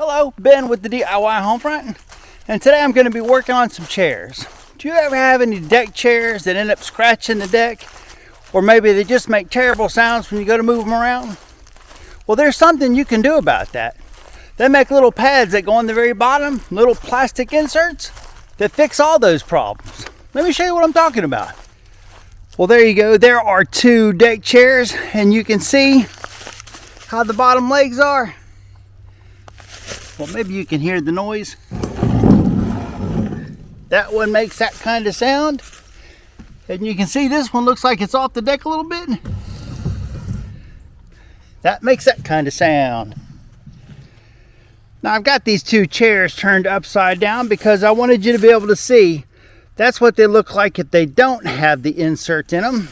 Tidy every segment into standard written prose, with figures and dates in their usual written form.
Hello, Ben with the DIY Homefront, and today I'm going to be working on some chairs. Do you ever have any deck chairs that end up scratching the deck? Or maybe they just make terrible sounds when you go to move them around? Well, there's something you can do about that. They make little pads that go on the very bottom, little plastic inserts that fix all those problems. Let me show you what I'm talking about. Well, there you go. There are two deck chairs, and you can see how the bottom legs are. Well, maybe you can hear the noise. That one makes that kind of sound. And you can see this one looks like it's off the deck a little bit. That makes that kind of sound. Now I've got these two chairs turned upside down because I wanted you to be able to see that's what they look like if they don't have the insert in them.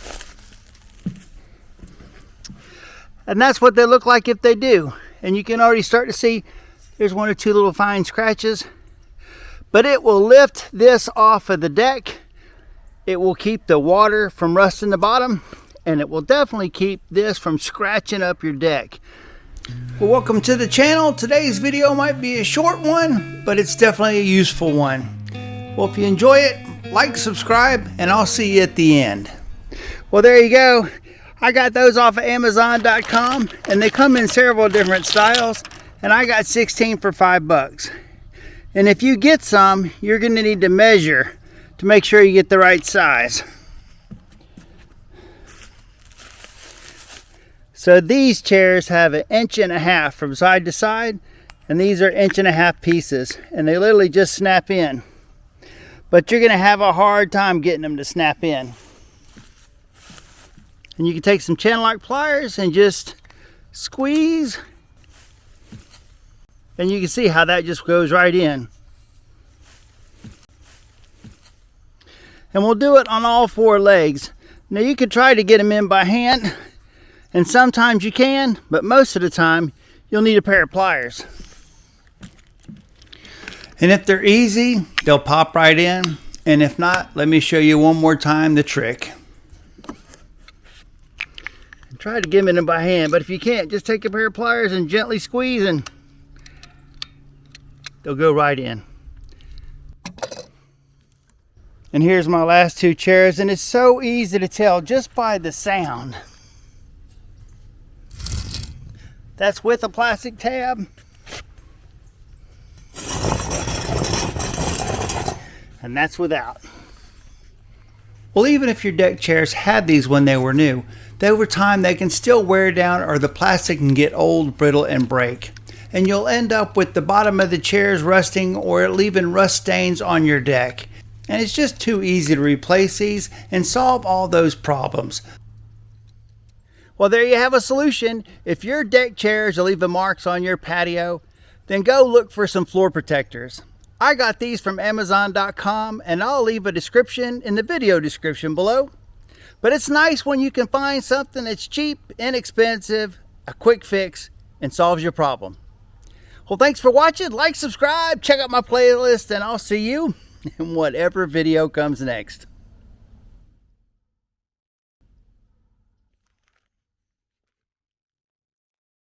And that's what they look like if they do. And you can already start to see there's one or two little fine scratches. But it will lift this off of the deck. It will keep the water from rusting the bottom. And it will definitely keep this from scratching up your deck. Well, welcome to the channel. Today's video might be a short one, but it's definitely a useful one. Well, if you enjoy it, like, subscribe, and I'll see you at the end. Well, there you go. I got those off of Amazon.com, and they come in several different styles, and I got 16 for $5. And if you get some, you're going to need to measure to make sure you get the right size. So these chairs have 1.5 inches from side to side, and these are 1.5 inch pieces, and they literally just snap in. But you're going to have a hard time getting them to snap in. And you can take some channel lock pliers and just squeeze, and you can see how that just goes right in. And we'll do it on all 4 legs. Now you could try to get them in by hand, and sometimes you can, but most of the time you'll need a pair of pliers. And if they're easy, they'll pop right in. And if not, let me show you one more time the trick. Try to get them in by hand, but if you can't, just take a pair of pliers and gently squeeze and they'll go right in. And here's my last 2 chairs, and it's so easy to tell just by the sound. That's with a plastic tab. And that's without. Well, even if your deck chairs had these when they were new, over time they can still wear down, or the plastic can get old, brittle, and break. And you'll end up with the bottom of the chairs rusting or leaving rust stains on your deck. And it's just too easy to replace these and solve all those problems. Well, there you have a solution. If your deck chairs are leaving marks on your patio, then go look for some floor protectors. I got these from Amazon.com, and I'll leave a description in the video description below. But it's nice when you can find something that's cheap, inexpensive, a quick fix, and solves your problem. Well, thanks for watching. Like, subscribe, check out my playlist, and I'll see you in whatever video comes next.